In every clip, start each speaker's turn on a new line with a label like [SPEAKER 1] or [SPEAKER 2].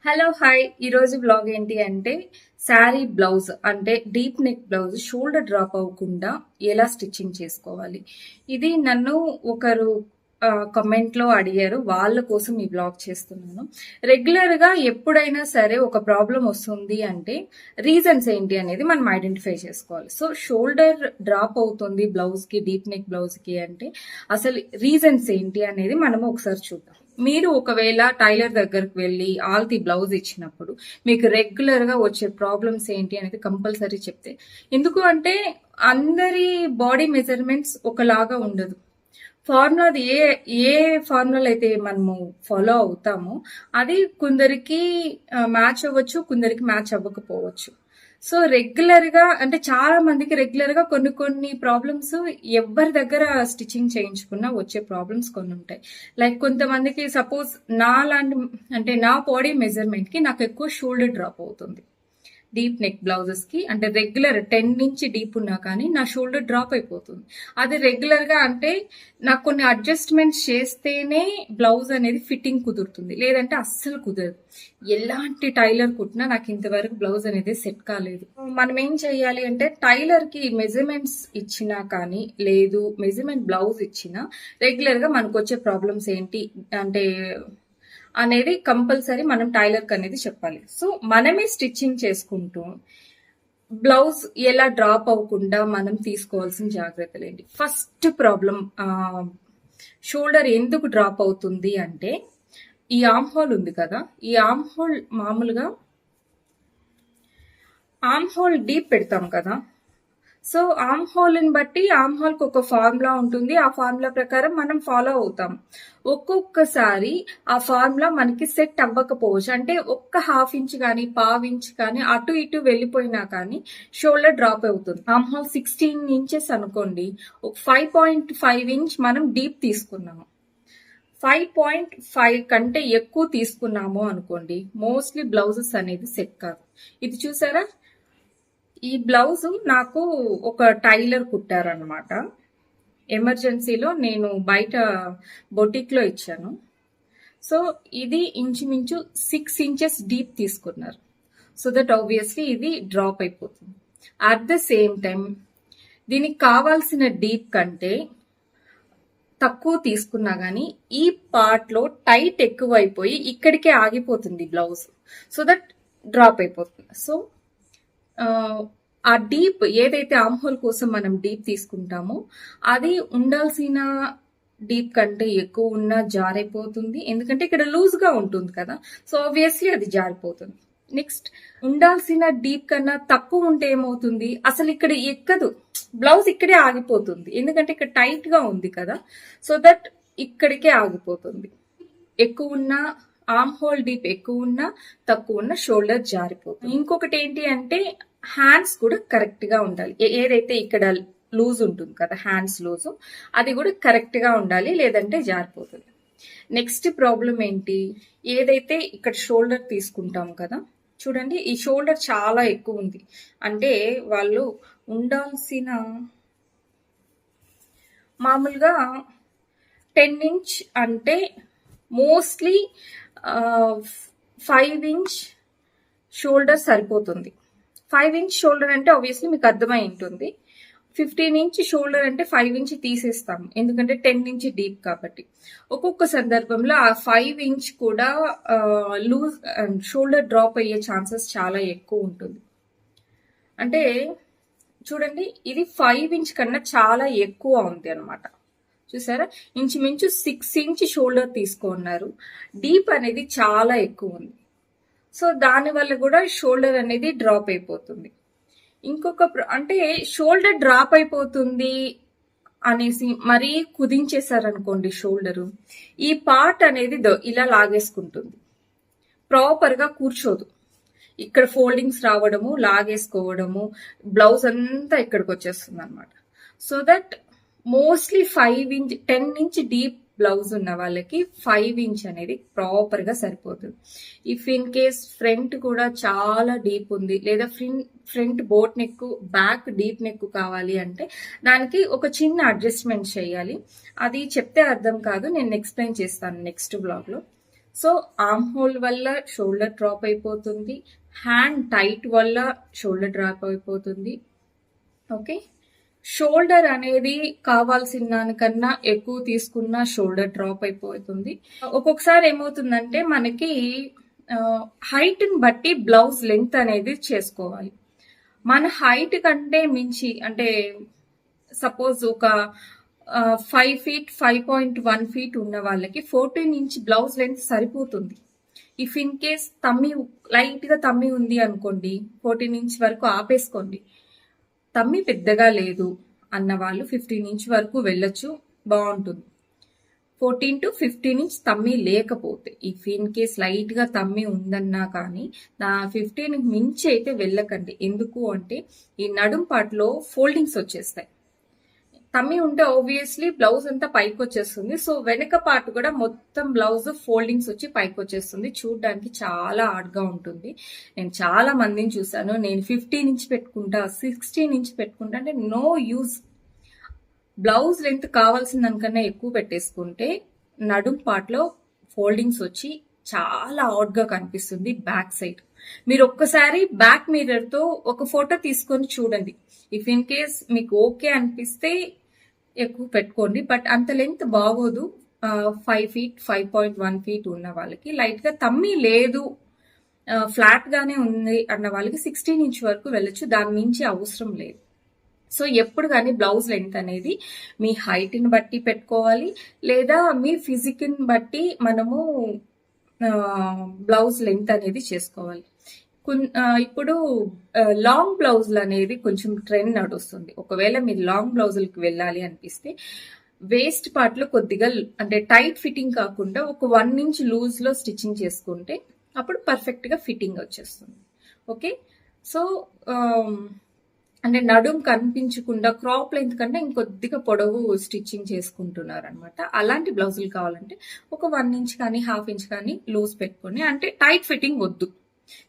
[SPEAKER 1] Hello hi ఈరోజు blog ఏంటి అంటే శారీ బ్లౌజ్ అంటే deep neck blouse shoulder drop అవ్వకుండా ఎలా స్టిచ్చింగ్ చేసుకోవాలి. ఇది నన్ను ఒకరు కమెంట్ లో అడిగారు, వాళ్ళ కోసం ఈ బ్లాగ్ చేస్తున్నాను. రెగ్యులర్ గా ఎప్పుడైనా సరే ఒక ప్రాబ్లం వస్తుంది అంటే రీజన్స్ ఏంటి అనేది మనం ఐడెంటిఫై చేసుకోవాలి. సో షోల్డర్ డ్రాప్ అవుతుంది బ్లౌజ్ కి, డీప్ నెక్ బ్లౌజ్ కి అంటే అసలు రీజన్స్ ఏంటి అనేది మనము ఒకసారి చూద్దాం. మీరు ఒకవేళ టైలర్ దగ్గరకు వెళ్ళి ఆల్తి బ్లౌజ్ ఇచ్చినప్పుడు మీకు రెగ్యులర్ గా వచ్చే ప్రాబ్లమ్స్ ఏంటి అనేది కంపల్సరీ చెప్తే, ఎందుకు అంటే అందరి బాడీ మెజర్మెంట్స్ ఒకలాగా ఉండదు. ఫార్ములాది ఏ ఫార్ములా అయితే మనము ఫాలో అవుతామో అది కొందరికి మ్యాచ్ అవ్వచ్చు, కొందరికి మ్యాచ్ అవ్వకపోవచ్చు. సో రెగ్యులర్ గా అంటే చాలా మందికి రెగ్యులర్ గా కొన్ని ప్రాబ్లమ్స్ ఎవరి దగ్గర స్టిచ్చింగ్ చేయించుకున్నా వచ్చే ప్రాబ్లమ్స్ కొన్ని ఉంటాయి. లైక్ కొంతమందికి సపోజ్ అంటే నా బాడీ మెజర్మెంట్ కి నాకు ఎక్కువ షోల్డర్ డ్రాప్ అవుతుంది. డీప్ నెక్ బ్లౌజెస్ కి అంటే రెగ్యులర్ 10 నుంచి డీప్ ఉన్నా కానీ నా షోల్డర్ డ్రాప్ అయిపోతుంది. అది రెగ్యులర్ గా అంటే నాకు కొన్ని అడ్జస్ట్మెంట్స్ చేస్తేనే బ్లౌజ్ అనేది ఫిట్టింగ్ కుదురుతుంది, లేదంటే అస్సలు కుదరదు. ఎలాంటి టైలర్ కుట్టినా నాకు ఇంతవరకు బ్లౌజ్ అనేది సెట్ కాలేదు. మనం ఏం చేయాలి అంటే టైలర్ కి మెజర్మెంట్స్ ఇచ్చినా కానీ లేదు మెజర్మెంట్ బ్లౌజ్ ఇచ్చినా రెగ్యులర్ గా మనకు వచ్చే ప్రాబ్లమ్స్ ఏంటి అంటే అనేది కంపల్సరీ మనం టైలర్కి అనేది చెప్పాలి. సో మనమే స్టిచ్చింగ్ చేసుకుంటూ బ్లౌజ్ ఎలా డ్రాప్ అవ్వకుండా మనం తీసుకోవాల్సిన జాగ్రత్తలు ఏంటి. ఫస్ట్ ప్రాబ్లం షోల్డర్ ఎందుకు డ్రాప్ అవుతుంది అంటే ఈ ఆర్మ్ హోల్ ఉంది కదా, ఈ ఆర్మ్ హోల్ మామూలుగా ఆర్మ్ హోల్ డీప్ పెడతాం కదా. సో ఆర్మ్ హోల్ ని బట్టి ఆర్మ్ హోల్ కి ఒక ఫార్ములా ఉంటుంది, ఆ ఫార్ములా ప్రకారం మనం ఫాలో అవుతాం. ఒక్కొక్కసారి ఆ ఫార్ములా మనకి సెట్ అవ్వకపోవచ్చు, అంటే ఒక్క హాఫ్ ఇంచ్ కానీ పావు ఇంచ్ కానీ అటు ఇటు వెళ్ళిపోయినా కానీ షోల్డర్ డ్రాప్ అవుతుంది. ఆర్మ్ హోల్ 16 ఇంచెస్ అనుకోండి, ఒక 5.5 ఇంచ్ మనం డీప్ తీసుకున్నాము. 5.5 కంటే ఎక్కువ తీసుకున్నాము అనుకోండి, మోస్ట్లీ బ్లౌజెస్ అనేది సెట్ కాదు. ఇది చూసారా, ఈ బ్లౌజ్ నాకు ఒక టైలర్ కుట్టారనమాట. ఎమర్జెన్సీలో నేను బయట బొటిక్ లో ఇచ్చాను. సో ఇది ఇంచుమించు 6 ఇంచెస్ డీప్ తీసుకున్నారు. సో దట్ ఆబ్వియస్లీ ఇది డ్రాప్ అయిపోతుంది. అట్ ద సేమ్ టైం దీనికి కావాల్సిన డీప్ కంటే తక్కువ తీసుకున్నా గానీ ఈ పార్ట్ లో టైట్ ఎక్కువ అయిపోయి ఇక్కడికే ఆగిపోతుంది బ్లౌజ్. సో దట్ డ్రాప్ అయిపోతుంది. సో ఆ డీప్ ఏదైతే ఆర్మ్ హోల్ కోసం మనం డీప్ తీసుకుంటామో అది ఉండాల్సిన డీప్ కంటే ఎక్కువ ఉన్నా జారిపోతుంది, ఎందుకంటే ఇక్కడ లూజ్ గా ఉంటుంది కదా. సో ఆబ్వియస్లీ అది జారిపోతుంది. నెక్స్ట్ ఉండాల్సిన డీప్ కన్నా తక్కువ ఉంటే ఏమవుతుంది, అసలు ఇక్కడ ఎక్కదు, బ్లౌజ్ ఇక్కడే ఆగిపోతుంది, ఎందుకంటే ఇక్కడ టైట్ గా ఉంది కదా. సో దట్ ఇక్కడికే ఆగిపోతుంది. ఎక్కువ ఉన్న ఆర్మ్ హోల్ డీప్ ఎక్కువ ఉన్నా తక్కువ ఉన్న షోల్డర్ జారిపోతుంది. ఇంకొకటి ఏంటి అంటే హ్యాండ్స్ కూడా కరెక్ట్ గా ఉండాలి. ఏదైతే ఇక్కడ లూజ్ ఉంటుంది కదా, హ్యాండ్స్ లూజ్, అది కూడా కరెక్ట్ గా ఉండాలి, లేదంటే జారిపోతుంది. నెక్స్ట్ ప్రాబ్లం ఏంటి, ఏదైతే ఇక్కడ షోల్డర్ తీసుకుంటాం కదా, చూడండి ఈ షోల్డర్ చాలా ఎక్కువ ఉంది. అంటే వాళ్ళు ఉండాల్సిన మామూలుగా 10 ఇంచ్ అంటే మోస్ట్లీ 5 ఇంచ్ షోల్డర్ సరిపోతుంది. 5 ఇంచ్ షోల్డర్ అంటే ఆబ్వియస్లీ మీకు అర్థమై ఉంటుంది. 15 ఇంచ్ షోల్డర్ అంటే 5 ఇంచ్ తీసేస్తాము, ఎందుకంటే 10 ఇంచ్ డీప్ కాబట్టి. ఒక్కొక్క సందర్భంలో ఆ 5 ఇంచ్ కూడా లూజ్ షోల్డర్ డ్రాప్ అయ్యే ఛాన్సెస్ చాలా ఎక్కువ ఉంటుంది. అంటే చూడండి ఇది 5 ఇంచ్ కన్నా చాలా ఎక్కువ ఉంది అనమాట. చూసారా, ఇంచుమించు 6 ఇంచ్ షోల్డర్ తీసుకున్నారు, డీప్ అనేది చాలా ఎక్కువ ఉంది. సో దాని వల్ల కూడా షోల్డర్ అనేది డ్రాప్ అయిపోతుంది. ఇంకొక అంటే షోల్డర్ డ్రాప్ అయిపోతుంది అనేసి మరీ కుదించేశారనుకోండి షోల్డరు, ఈ పార్ట్ అనేది ఇలా లాగేసుకుంటుంది, ప్రాపర్ గా కూర్చోదు. ఇక్కడ ఫోల్డింగ్స్ రావడము, లాగేసుకోవడము, బ్లౌజ్ అంతా ఇక్కడికి వచ్చేస్తుంది అనమాట. So that mostly 5 inch 10 inch deep blouse ఉన్న వాళ్ళకి 5 ఇంచ్ అనేది ప్రాపర్ గా సరిపోతుంది. ఇఫ్ ఇన్ కేస్ ఫ్రంట్ కూడా చాలా డీప్ ఉంది, లేదా front boat neck, back deep neck కావాలి అంటే దానికి ఒక చిన్న అడ్జస్ట్మెంట్ చేయాలి. అది చెప్తే అర్థం కాదు, నేను ఎక్స్ప్లెయిన్ చేస్తాను నెక్స్ట్ బ్లాగ్ లో. సో ఆర్మ్ హోల్ వల్ల షోల్డర్ డ్రాప్ అయిపోతుంది, హ్యాండ్ టైట్ వల్ల షోల్డర్ డ్రాప్ అయిపోతుంది. ఓకే, షోల్డర్ అనేది కావాల్సిన దానికన్నా ఎక్కువ తీసుకున్న షోల్డర్ డ్రాప్ అయిపోతుంది. ఒక్కొక్కసారి ఏమవుతుందంటే మనకి హైట్ ని బట్టి బ్లౌజ్ లెంత్ అనేది చేసుకోవాలి. మన హైట్ కంటే మించి అంటే సపోజ్ ఒక 5 feet 5.1 feet ఉన్న వాళ్ళకి 14 inch బ్లౌజ్ లెంత్ సరిపోతుంది. ఇఫ్ ఇన్ కేస్ తమ్మి లైట్ గా తమ్మి ఉంది అనుకోండి, 14 inch వరకు ఆపేసుకోండి. తమ్మి పెద్దగా లేదు అన్న వాళ్ళు 15 inch వరకు వెళ్ళొచ్చు, బాగుంటుంది. 14 to 15 inch తమ్మి లేకపోతే, ఇఫ్ ఇన్ కేస్ లైట్ గా తమ్మి ఉందన్నా కానీ 15 మించి అయితే వెళ్ళకండి. ఎందుకు అంటే ఈ నడుం పార్ట్లో ఫోల్డింగ్స్ వచ్చేస్తాయి. తమ్మి ఉంటే ఆబ్వియస్లీ బ్లౌజ్ అంతా పైకి వచ్చేస్తుంది. సో వెనక పార్ట్ కూడా మొత్తం బ్లౌజ్ ఫోల్డింగ్స్ వచ్చి పైకి వచ్చేస్తుంది, చూడడానికి చాలా హార్డ్గా ఉంటుంది. నేను చాలా మందిని చూసాను, నేను 15 inch పెట్టుకుంటా 16 inch పెట్టుకుంటా అంటే నో యూజ్. బ్లౌజ్ లెంత్ కావాల్సిన దానికన్నా ఎక్కువ పెట్టేసుకుంటే నడుం పార్ట్లో ఫోల్డింగ్స్ వచ్చి చాలా గా కనిపిస్తుంది బ్యాక్ సైడ్. మీరు ఒక్కసారి బ్యాక్ మిర్రర్ తో ఒక ఫోటో తీసుకొని చూడండి. ఇఫ్ ఇన్ కేస్ మీకు ఓకే అనిపిస్తే ఎక్కువ పెట్టుకోండి, బట్ అంత లెంత్ బాగోదు. 5 feet 5.1 feet ఉన్న వాళ్ళకి, లైట్ గా తమ్మి లేదు ఫ్లాట్ గానే ఉంది అన్న వాళ్ళకి 16 inch వరకు వెళ్ళొచ్చు, దాని మించి అవసరం లేదు. సో ఎప్పుడు కానీ బ్లౌజ్ లెంత్ అనేది మీ హైట్ని బట్టి పెట్టుకోవాలి, లేదా మీ ఫిజిక్ని బట్టి మనము బ్లౌజ్ లెంత్ అనేది చేసుకోవాలి. ఇప్పుడు లాంగ్ బ్లౌజులు అనేది కొంచెం ట్రెండ్ నడుస్తుంది. ఒకవేళ మీరు లాంగ్ బ్లౌజులకి వెళ్ళాలి అనిపిస్తే వేస్ట్ పార్ట్లో కొద్దిగా అంటే టైట్ ఫిట్టింగ్ కాకుండా ఒక 1 inch లూజ్లో స్టిచ్చింగ్ చేసుకుంటే అప్పుడు పర్ఫెక్ట్గా ఫిట్టింగ్ వచ్చేస్తుంది. ఓకే, సో అంటే నడుం కనిపించకుండా క్రాప్ లెంత్ కంటే ఇంకొద్దిగా పొడవు స్టిచ్చింగ్ చేసుకుంటున్నారు అనమాట. అలాంటి బ్లౌజులు కావాలంటే ఒక 1 inch కానీ 1/2 inch కానీ లూజ్ పెట్టుకొని, అంటే టైట్ ఫిట్టింగ్ వద్దు.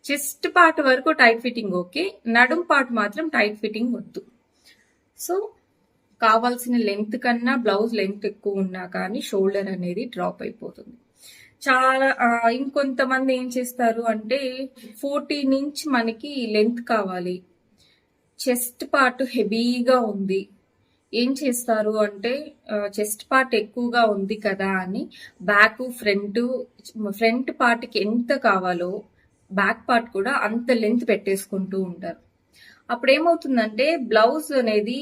[SPEAKER 1] చెస్ట్ పార్ట్ వరకు టైట్ ఫిట్టింగ్ ఓకే, నడుం పార్ట్ మాత్రం టైట్ ఫిట్టింగ్ వద్దు. సో కావాల్సిన లెంత్ కన్నా బ్లౌజ్ లెంత్ ఎక్కువ ఉన్నా కానీ షోల్డర్ అనేది డ్రాప్ అయిపోతుంది. చాలా ఇంకొంతమంది ఏం చేస్తారు అంటే 14 inch మనకి లెంత్ కావాలి, చెస్ట్ పార్ట్ హెవీగా ఉంది, ఏం చేస్తారు అంటే చెస్ట్ పార్ట్ ఎక్కువగా ఉంది కదా అని బ్యాక్ ఫ్రంట్ పార్ట్కి ఎంత కావాలో బ్యాక్ పార్ట్ కూడా అంత లెంత్ పెట్టేసుకుంటూ ఉంటారు. అప్పుడు ఏమవుతుందంటే బ్లౌజ్ అనేది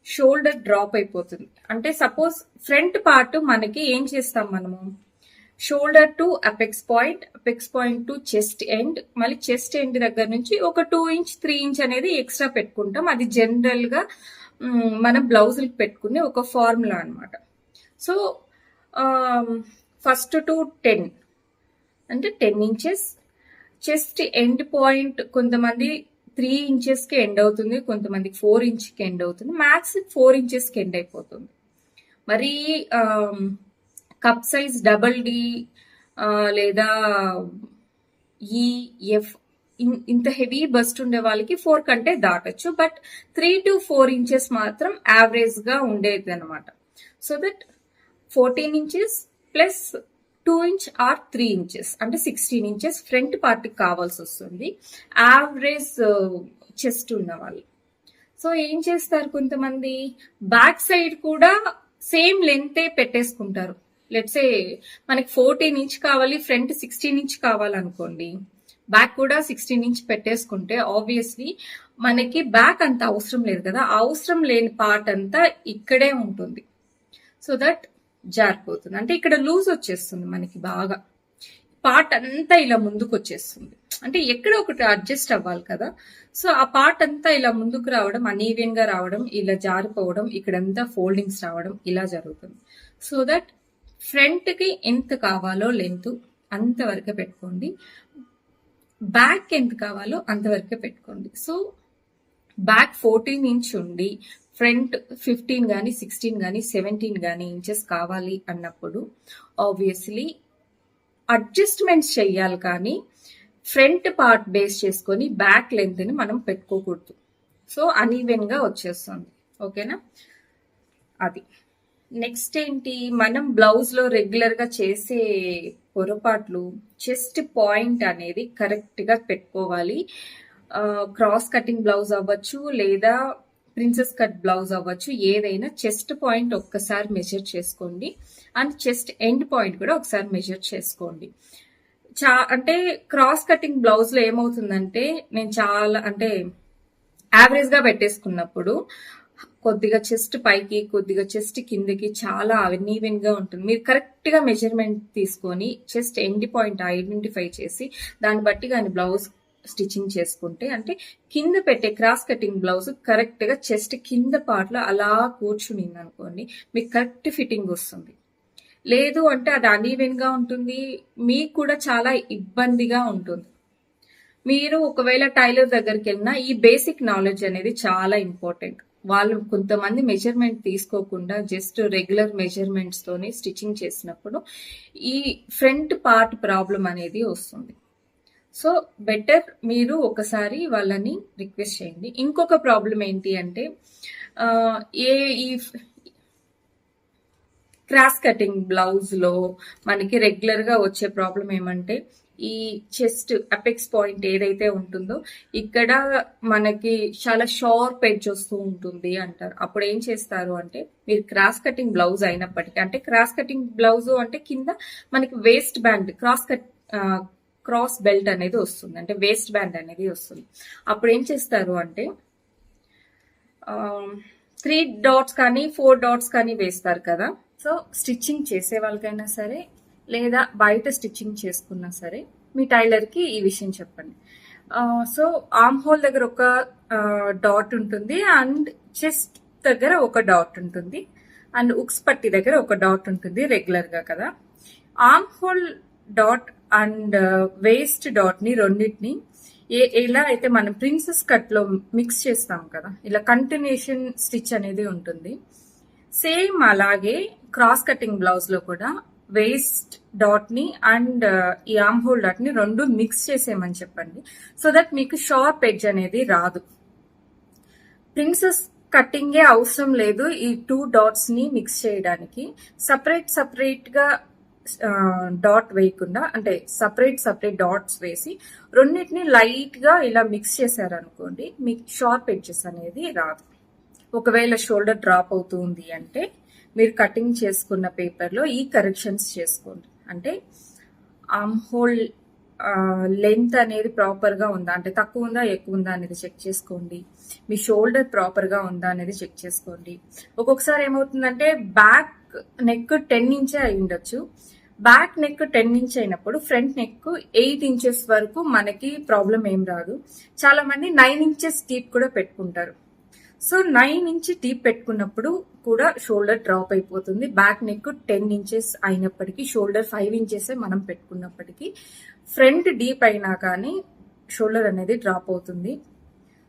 [SPEAKER 1] షోల్డర్ డ్రాప్ అయిపోతుంది. అంటే సపోజ్ ఫ్రంట్ పార్ట్ మనకి ఏం చేస్తాం మనము, shoulder to apex point to chest end, మళ్ళీ చెస్ట్ ఎండ్ దగ్గర నుంచి ఒక 2 inch 3 inch అనేది ఎక్స్ట్రా పెట్టుకుంటాం. అది జనరల్ గా మనం బ్లౌజులకు పెట్టుకునే ఒక ఫార్ములా అనమాట. సో ఫస్ట్ టు 10 అంటే 10 inches. చెస్ట్ ఎండ్ పాయింట్ కొంతమంది 3 inches కి ఎండ్ అవుతుంది, కొంతమందికి 4 inch కి ఎండ్ అవుతుంది, మ్యాక్స్ 4 inches కి ఎండ్ అయిపోతుంది. మరి కప్ సైజ్ డబల్ డి లేదా ఈఎఫ్ ఇంత హెవీ బస్ట్ ఉండే వాళ్ళకి 4 కంటే దాటచ్చు, బట్ 3 to 4 inches మాత్రం యావరేజ్ గా ఉండేది అనమాట. So that 14 inches plus 2 inch or 3 inches అంటే 16 inches ఫ్రంట్ పార్ట్ కావాల్సి వస్తుంది యావరేజ్ చెస్ట్ ఉన్న వాళ్ళు. సో ఏం చేస్తారు కొంతమంది బ్యాక్ సైడ్ కూడా సేమ్ లెంతే పెట్టేసుకుంటారు. లెట్సే మనకి 14 inch కావాలి, ఫ్రంట్ 16 inch కావాలనుకోండి, బ్యాక్ కూడా 16 inch పెట్టేసుకుంటే ఆబ్వియస్లీ మనకి బ్యాక్ అంత అవసరం లేదు కదా, అవసరం లేని పార్ట్ అంతా ఇక్కడే ఉంటుంది. సో దట్ జారిపోతుంది, అంటే ఇక్కడ లూజ్ వచ్చేస్తుంది మనకి బాగా, పార్ట్ అంతా ఇలా ముందుకు వచ్చేస్తుంది. అంటే ఎక్కడ ఒకటి అడ్జస్ట్ అవ్వాలి కదా, సో ఆ పార్ట్ అంతా ఇలా ముందుకు రావడం, అనీవెన్ గా రావడం, ఇలా జారిపోవడం, ఇక్కడంతా ఫోల్డింగ్స్ రావడం ఇలా జరుగుతుంది. సో దట్ ఫ్రంట్ కి ఎంత కావాలో లెంత్ అంతవరకే పెట్టుకోండి, బ్యాక్ ఎంత కావాలో అంతవరకే పెట్టుకోండి. సో బ్యాక్ 14 inch ఉండి ఫ్రంట్ 15 కానీ 16 కానీ 17 కానీ ఇంచెస్ కావాలి అన్నప్పుడు ఆబ్వియస్లీ అడ్జస్ట్మెంట్స్ చెయ్యాలి, కానీ ఫ్రంట్ పార్ట్ బేస్ చేసుకొని బ్యాక్ లెంత్ ని మనం పెట్టుకోకూడదు. సో అనీవెన్ గా వచ్చేస్తుంది. ఓకేనా, అది నెక్స్ట్ ఏంటి, మనం బ్లౌజ్ లో రెగ్యులర్ గా చేసే పొరపాట్లు, చెస్ట్ పాయింట్ అనేది కరెక్ట్ గా పెట్టుకోవాలి. క్రాస్ కటింగ్ బ్లౌజ్ అవ్వచ్చు లేదా ప్రిన్సెస్ కట్ బ్లౌజ్ అవ్వచ్చు, ఏదైనా చెస్ట్ పాయింట్ ఒక్కసారి మెజర్ చేసుకోండి అండ్ చెస్ట్ ఎండ్ పాయింట్ కూడా ఒకసారి మెజర్ చేసుకోండి. అంటే క్రాస్ కటింగ్ బ్లౌజ్ లో ఏమవుతుందంటే, నేను చాలా అంటే యావరేజ్ గా పెట్టేసుకున్నప్పుడు కొద్దిగా చెస్ట్ పైకి కొద్దిగా చెస్ట్ కిందకి చాలా అన్ఈవెన్ గా ఉంటుంది. మీరు కరెక్ట్ గా మెజర్మెంట్ తీసుకొని చెస్ట్ ఎండ్ పాయింట్ ఐడెంటిఫై చేసి దాన్ని బట్టి కానీ బ్లౌజ్ స్టిచ్చింగ్ చేసుకుంటే, అంటే కింద పెట్టే క్రాస్ కటింగ్ బ్లౌజ్ కరెక్ట్ గా చెస్ట్ కింద పార్ట్ లో అలా కూర్చునింది అనుకోండి, మీకు కరెక్ట్ ఫిట్టింగ్ వస్తుంది. లేదు అంటే అది అన్ఈవెన్ గా ఉంటుంది, మీకు కూడా చాలా ఇబ్బందిగా ఉంటుంది. మీరు ఒకవేళ టైలర్ దగ్గరికి వెళ్ళినా ఈ బేసిక్ నాలెడ్జ్ అనేది చాలా ఇంపార్టెంట్. వాళ్ళు కొంతమంది మెజర్మెంట్ తీసుకోకుండా జస్ట్ రెగ్యులర్ మెజర్మెంట్స్ తోని స్టిచ్చింగ్ చేసినప్పుడు ఈ ఫ్రంట్ పార్ట్ ప్రాబ్లం అనేది వస్తుంది. సో బెటర్ మీరు ఒకసారి వాళ్ళని రిక్వెస్ట్ చేయండి. ఇంకొక ప్రాబ్లం ఏంటి అంటే, ఈ క్రాస్ కటింగ్ బ్లౌజ్ లో మనకి రెగ్యులర్ గా వచ్చే ప్రాబ్లం ఏమంటే, ఈ చెస్ట్ అపెక్స్ పాయింట్ ఏదైతే ఉంటుందో ఇక్కడ మనకి చాలా షార్ప్ ఎడ్జ్ వస్తూ ఉంటుంది అంటారు. అప్పుడు ఏం చేస్తారు అంటే, మీరు క్రాస్ కటింగ్ బ్లౌజ్ అయినప్పటికీ, అంటే క్రాస్ కటింగ్ బ్లౌజ్ అంటే కింద మనకి వేస్ట్ బ్యాండ్ క్రాస్ బెల్ట్ అనేది వస్తుంది, అంటే వేస్ట్ బ్యాండ్ అనేది వస్తుంది. అప్పుడు ఏం చేస్తారు అంటే 3 డాట్స్ కానీ 4 డాట్స్ కానీ వేస్తారు కదా. సో స్టిచ్చింగ్ చేసే వాళ్ళకైనా సరే లేదా బయట స్టిచ్చింగ్ చేసుకున్నా సరే మీ టైలర్కి ఈ విషయం చెప్పండి. సో ఆర్మ్ హోల్ దగ్గర ఒక డాట్ ఉంటుంది అండ్ చెస్ట్ దగ్గర ఒక డాట్ ఉంటుంది అండ్ ఉక్స్ పట్టి దగ్గర ఒక డాట్ ఉంటుంది రెగ్యులర్గా కదా. Arm whole dot and waste dot ని రెండింటిని ఎలా అయితే మనం ప్రిన్సెస్ కట్ లో మిక్స్ చేస్తాం కదా, ఇలా కంటిన్యూషన్ స్టిచ్ అనేది ఉంటుంది. సేమ్ అలాగే క్రాస్ కటింగ్ బ్లౌజ్ లో కూడా వేస్ట్ డాట్ ని అండ్ ఈ ఆర్మ్ హోల్ డాట్ ని రెండు మిక్స్ చేసేయమని చెప్పండి. సో దట్ మీకు షార్ప్ ఎడ్జ్ అనేది రాదు. ప్రిన్సెస్ కటింగే అవసరం లేదు ఈ 2 డాట్స్ ని మిక్స్ చేయడానికి. సపరేట్ గా డాట్ వేయకుండా, అంటే సపరేట్ డాట్స్ వేసి రెండింటిని లైట్ గా ఇలా మిక్స్ చేశారనుకోండి, మీకు షార్ప్ ఎడ్జెస్ అనేది రాదు. ఒకవేళ షోల్డర్ డ్రాప్ అవుతుంది అంటే మీరు కటింగ్ చేసుకున్న పేపర్లో ఈ కరెక్షన్స్ చేసుకోండి. అంటే ఆర్మ్ హోల్ లెంత్ అనేది ప్రాపర్ గా ఉందా, అంటే తక్కువ ఉందా ఎక్కువ ఉందా అనేది చెక్ చేసుకోండి. మీ షోల్డర్ ప్రాపర్ గా ఉందా అనేది చెక్ చేసుకోండి. ఒక్కొక్కసారి ఏమవుతుందంటే బ్యాక్ నెక్ 10 ఇంచే అయి ఉండొచ్చు. బ్యాక్ నెక్ 10 ఇంచ్ అయినప్పుడు ఫ్రంట్ నెక్ 8 ఇంచెస్ వరకు మనకి ప్రాబ్లం ఏం రాదు. చాలా మంది 9 ఇంచెస్ డీప్ కూడా పెట్టుకుంటారు. సో 9 ఇంచ్ డీప్ పెట్టుకున్నప్పుడు కూడా షోల్డర్ డ్రాప్ అయిపోతుంది. బ్యాక్ నెక్ 10 ఇంచెస్ అయినప్పటికీ, షోల్డర్ 5 ఇంచెస్ మనం పెట్టుకున్నప్పటికీ ఫ్రంట్ డీప్ అయినా కానీ షోల్డర్ అనేది డ్రాప్ అవుతుంది.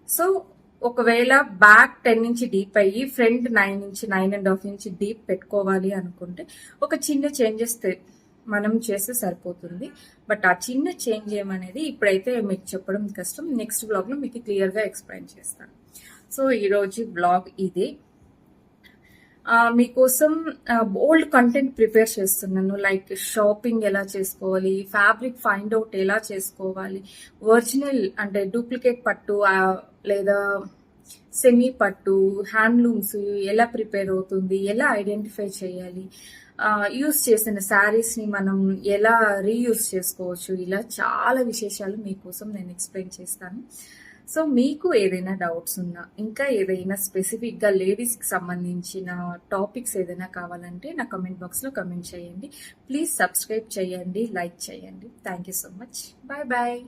[SPEAKER 1] సో ఒకవేళ బ్యాక్ 10 ఇంచ్ డీప్ అయ్యి ఫ్రంట్ 9.5 ఇంచ్ డీప్ పెట్టుకోవాలి అనుకుంటే ఒక చిన్న చేంజెస్ మనం చేస్తే సరిపోతుంది. బట్ ఆ చిన్న చేంజ్ ఏమనేది ఇప్పుడైతే మీకు చెప్పడం కష్టం. నెక్స్ట్ బ్లాగ్ లో మీకు క్లియర్ గా ఎక్స్ప్లెయిన్ చేస్తాను. సో ఈరోజు బ్లాగ్ ఇదే. మీకోసం బోల్డ్ కంటెంట్ ప్రిపేర్ చేస్తున్నాను. లైక్ షాపింగ్ ఎలా చేసుకోవాలి, ఫ్యాబ్రిక్ ఫైండ్ అవుట్ ఎలా చేసుకోవాలి, ఒరిజినల్ అంటే డూప్లికేట్ పట్టు లేదా సెమీ పట్టు, హ్యాండ్లూమ్స్ ఎలా ప్రిపేర్ అవుతుంది, ఎలా ఐడెంటిఫై చేయాలి, యూస్ చేసిన శారీస్ ని మనం ఎలా రీయూస్ చేసుకోవచ్చు, ఇలా చాలా విశేషాలు మీకోసం నేను ఎక్స్ప్లెయిన్ చేస్తాను. సో మీకు ఏదైనా డౌట్స్ ఉన్నా, ఇంకా ఏదైనా స్పెసిఫిక్ గా లేడీస్ కి సంబంధించిన టాపిక్స్ ఏదైనా కావాలంటే నా కమెంట్ బాక్స్ లో కమెంట్ చేయండి. ప్లీజ్ సబ్స్క్రైబ్ చేయండి, లైక్ చేయండి. Thank you so much. Bye bye.